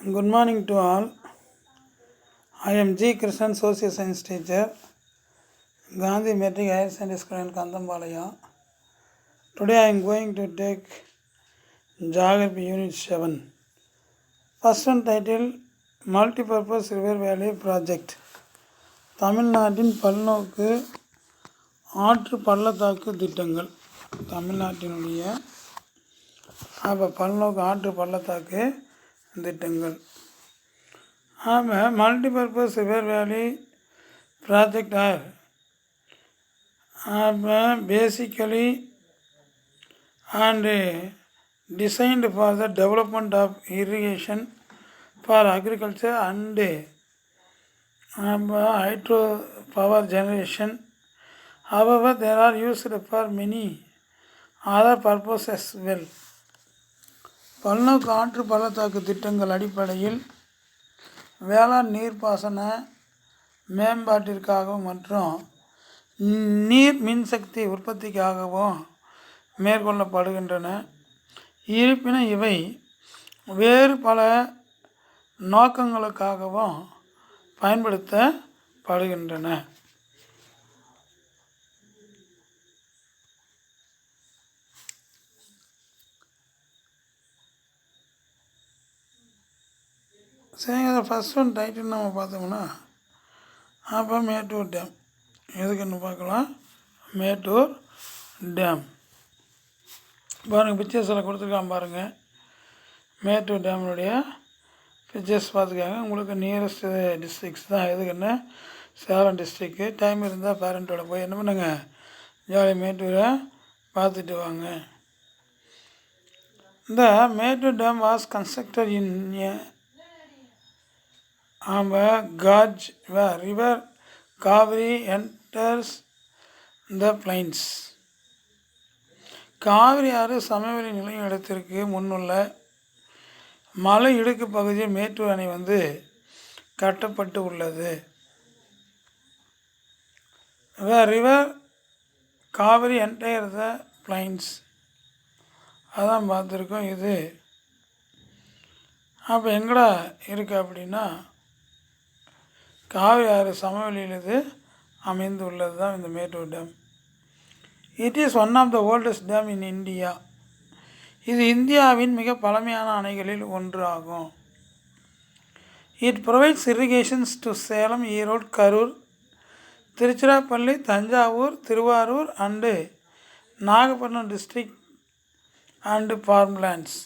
Good morning to all. I am G. Krishnan, Social Science teacher, Gandhi Metric Higher Secondary School in Kandambalaya. Today I am going to take Geography Unit 7. First one title, Multipurpose River Valley Project. தமிழ்நாட்டின் பல்நோக்கு ஆற்று பள்ளத்தாக்கு திட்டங்கள். தமிழ்நாட்டினுடைய பல்நோக்கு ஆற்று பள்ளத்தாக்கு திட்டங்கள். Multipurpose river valley project are basically and designed for the development of irrigation for agriculture and hydro power generation. However, they are used for many other purposes as well. பல்நோக்கு ஆற்று பள்ளத்தாக்கு திட்டங்கள் அடிப்படையில் வேளாண் நீர்ப்பாசன மேம்பாட்டிற்காகவும் மற்றும் நீர் மின்சக்தி உற்பத்திக்காகவும் மேற்கொள்ளப்படுகின்றன. இருப்பினும் இவை வேறு பல நோக்கங்களுக்காகவும் பயன்படுத்தப்படுகின்றன. சரி, ஃபஸ்ட் ஒன் டைட்டில் நம்ம பார்த்தோம்னா மேட்டூர் டேம். எதுக்குன்னு பார்க்கலாம். மேட்டூர் டேம் பாருங்கள், பிக்சர்ஸில் கொடுத்துருக்கான் பாருங்கள். மேட்டூர் டேமுடைய பிக்சர்ஸ் பார்த்துக்காங்க. உங்களுக்கு நியரஸ்ட் டிஸ்ட்ரிக்ஸ் தான். எதுக்குன்னு சேலம் டிஸ்ட்ரிக்கு. டைம் இருந்தால் பேரண்ட்டோட போய் என்ன பண்ணுங்க, ஜாலி மேட்டூரை பார்த்துட்டு வாங்க. இந்த Mettur dam was constructed in Gaj where river Kaveri enters the plains. காவிரி ஆறு சமவெளி நிலையும் இடத்திற்கு முன்னுள்ள மலை இடுக்கு பகுதியில் மேட்டூர் அணை கட்டப்பட்டு உள்ளது. where river Kaveri enters the plains அதான் பார்த்துருக்கோம். இது அப்போ எங்கடா இருக்குது அப்படின்னா, காவிரி ஆறு சமவெளியில் இது அமைந்து உள்ளது தான் இந்த Mettur dam. It is one of the oldest dam in India. இது இந்தியாவின் மிக பழமையான அணைகளில் ஒன்று ஆகும். It provides irrigations to Salem, Erode, Karur, Tiruchirappalli, Thanjavur, Tiruvarur and Nagapattinam district and farmlands.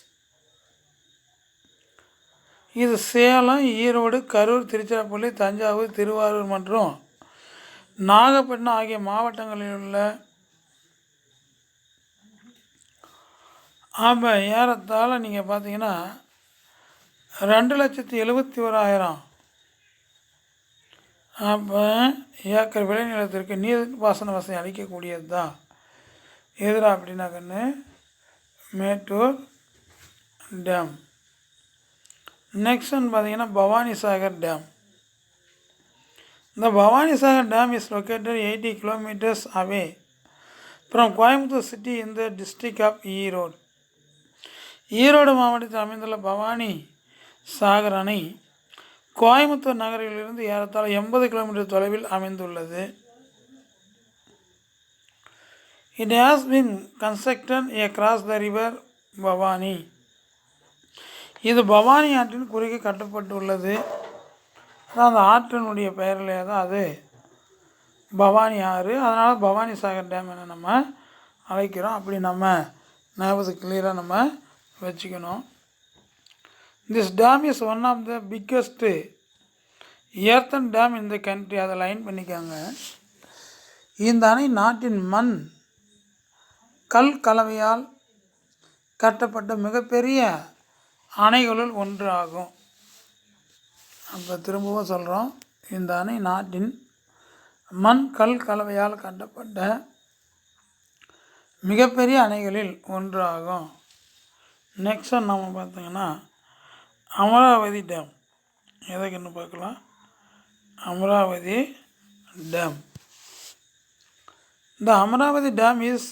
இது சேலம், ஈரோடு, கரூர், திருச்சிராப்பள்ளி, தஞ்சாவூர், திருவாரூர் மற்றும் நாகப்பட்டினம் ஆகிய மாவட்டங்களில் உள்ள ஏறத்தாழ நீங்கள் பார்த்தீங்கன்னா 2,71,000 ஏக்கர் விளைநிலத்திற்கு நீர்ப்பாசன வசதி அளிக்கக்கூடியது தான். எதிரா அப்படின்னாக்கன்னு மேட்டூர் டேம். நெக்ஸ்ட் ஒன் பார்த்தீங்கன்னா பவானி சாகர் டேம். இந்த Bhavani Sagar dam is located 80 kilometers away from Coimbatore city in the district of Erode. Erode மாவட்டத்தில் அமைந்துள்ள பவானி சாகர் அணை கோயம்புத்தூர் நகரிலிருந்து ஏறத்தாழ 80 கிலோமீட்டர் தொலைவில் அமைந்துள்ளது. It has been constructed across the river Bhavani. இது பவானி ஆற்றின் குறுக்கே கட்டப்பட்டுள்ளது. அந்த ஆற்றினுடைய பெயரிலே தான் அது பவானி ஆறு. அதனால் பவானி சாகர் டேம் என நம்ம அழைக்கிறோம். அப்படி நம்ம ஞாபகத்துக்கு கிளியராக நம்ம வச்சுக்கணும். This dam is one of the biggest earthen dam இந்த கண்ட்ரி. அதை லைன் பண்ணிக்காங்க. இந்த அணை நாட்டின் மண் கல் கலவையால் கட்டப்பட்ட மிகப்பெரிய அணைகளுள் ஒன்று ஆகும். அப்போ திரும்பவும் சொல்கிறோம், இந்த அணை நாட்டின் மண் கல் கலவையால் கட்டப்பட்ட மிகப்பெரிய அணைகளில் ஒன்று ஆகும். நெக்ஸ்ட் ஒன் நம்ம பார்த்தீங்கன்னா அமராவதி டேம். எதுக்குன்னு பார்க்கலாம். அமராவதி டேம். இந்த Amaravathi dam is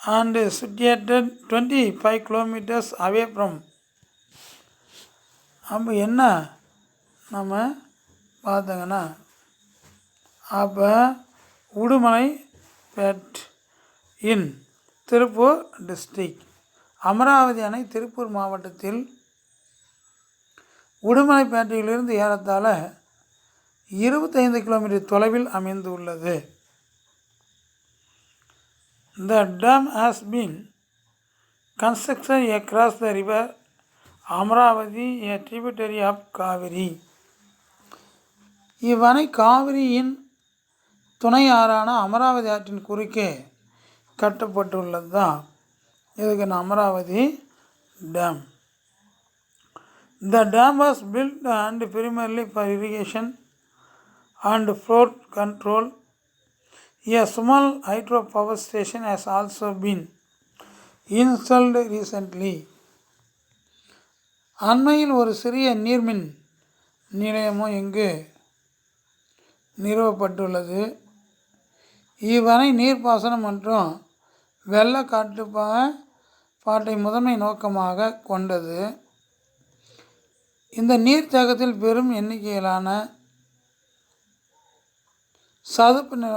and situated 25 kilometers away from அப்போ என்ன நம்ம பார்த்தோங்கன்னா, அப்போ உடுமலைப்பேட் இன் திருப்பூர் டிஸ்ட்ரிக்ட், அமராவதி அணை திருப்பூர் மாவட்டத்தில் உடுமலைப்பேட்டையிலிருந்து ஏறத்தாழ 25 கிலோமீட்டர் தொலைவில் அமைந்துள்ளது. The dam has been constructed across the river Amaravati, a tributary of Kaveri. இவ்வணை காவிரியின் துணை ஆறான அமராவதி ஆற்றின் குறுக்கே கட்டப்பட்டுள்ளது தான் இதுக்கு Amaravathi dam. The dam was built and primarily for irrigation and flood control. A small hydropower station has also been installed recently. அண்மையில் ஒரு சிறிய நீர்மின் நிலையமும் இங்கு நிறுவப்பட்டுள்ளது. இவ்வணை நீர்ப்பாசனம் மற்றும் வெள்ள கட்டுப்பாட்டை முதன்மை நோக்கமாக கொண்டது. இந்த நீர்த்தேக்கத்தில் பெரும் எண்ணிக்கையிலான சதுப்பு நில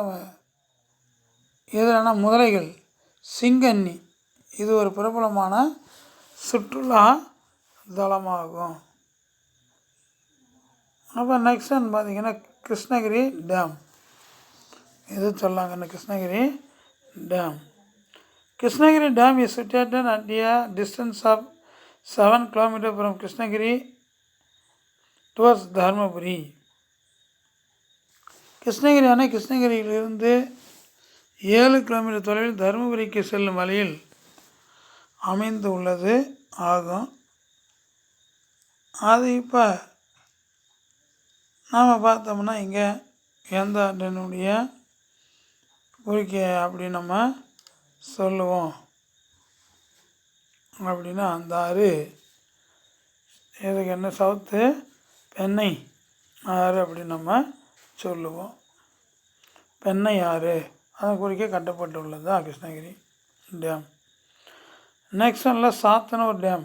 எதிரான முதலைகள், சிங்கண்ணி இது ஒரு பிரபலமான சுற்றுலா தலமாகும். அப்போ நெக்ஸ்ட் பார்த்தீங்கன்னா கிருஷ்ணகிரி டேம். இது சொல்லாங்கன்னு Krishnagiri dam. Krishnagiri dam is situated at a distance of 7 km from Krishnagiri towards Dharmapuri. Krishnagiri அணை கிருஷ்ணகிரியிலிருந்து 7 கிலோமீட்டர் தொலைவில் தருமபுரிக்கு செல்லும் வழியில் அமைந்து உள்ளது ஆகும். அது இப்போ நாம் பார்த்தோம்னா இங்கே எந்த ஆற்றினுடைய குறுக்கே அப்படி நம்ம சொல்லுவோம் அப்படின்னா அந்த ஆறு இதுக்கு என்ன சவுத்து பெண்ணை ஆறு அப்படின்னு நம்ம சொல்லுவோம். பெண்ணை ஆறு அதன் குறுக்கே கட்டப்பட்டுள்ளது தான் கிருஷ்ணகிரி டேம். நெக்ஸ்ட் ஒன்றில் சாத்தனூர் டேம்.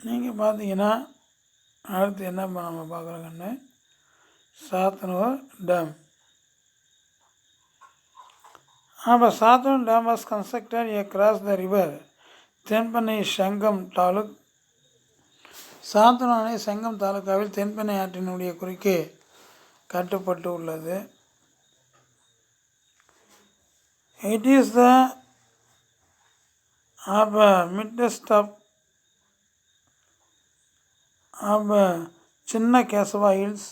நீங்கள் பார்த்தீங்கன்னா அடுத்து என்ன நம்ம பார்க்குறோங்கன்னு சாத்தனூர் டேம். அப்போ Sathanur dam was constructed across the river Thenpennai Chengam taluk. Sathanur அணை செங்கம் தாலுக்காவில் தென்பெண்ணை ஆற்றினுடைய குறுக்கே கட்டப்பட்டு உள்ளது. It is the midst of Chinna Kesava hills.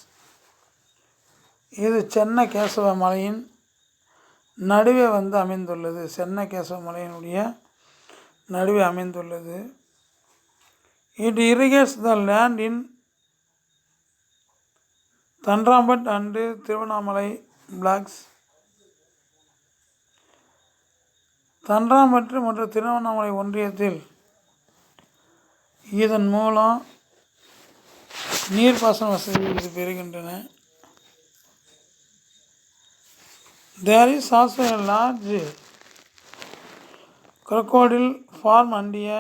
இது சென்ன கேசவ மலையின் நடுவே அமைந்துள்ளது. சென்ன கேசவ மலையினுடைய நடுவே அமைந்துள்ளது. It irrigates the land in Thandrampet and Tiruvannamalai blocks. Thandrampattu மற்றும் திருவண்ணாமலை ஒன்றியத்தில் இதன் மூலம் நீர்ப்பாசன வசதி இது பெறுகின்றன. There is also a large crocodile farm and a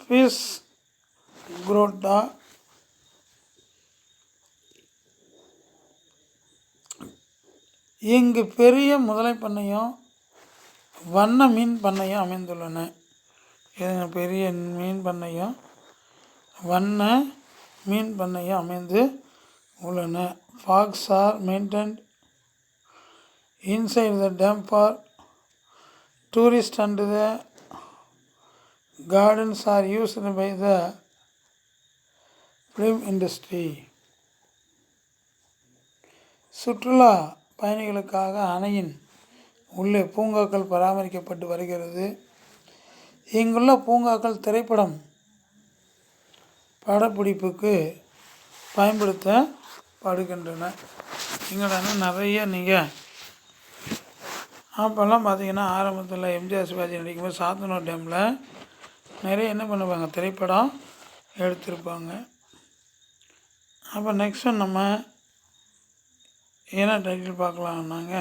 fish grotto. இங்கு பெரிய முதலை பண்ணையும் வண்ண மீன் பண்ணையும் அமைந்துள்ளன. இதுங்க பெரிய மீன் பண்ணையும் வண்ண மீன் பண்ணையும் அமைந்து உள்ளன. Fogs are maintained inside the dam for tourists and the gardens are used by the film industry. சுற்றுலா பயணிகளுக்காக அணையின் உள்ளே பூங்காக்கள் பராமரிக்கப்பட்டு வருகிறது. இங்குள்ள பூங்காக்கள் திரைப்படம் படப்பிடிப்புக்கு பயன்படுத்தப்படுகின்றன. இங்கே நிறைய நீங்கள் அப்போல்லாம் பார்த்தீங்கன்னா ஆரம்பத்தில் எம்ஜிஆர் சிவாஜி நடிக்கும்போது சாத்தனூர் டேமில் நிறைய என்ன பண்ணுவாங்க திரைப்படம் எடுத்திருப்பாங்க. அப்போ நெக்ஸ்ட்டு நம்ம என்ன டைட்டில் பார்க்கலாம்னாங்க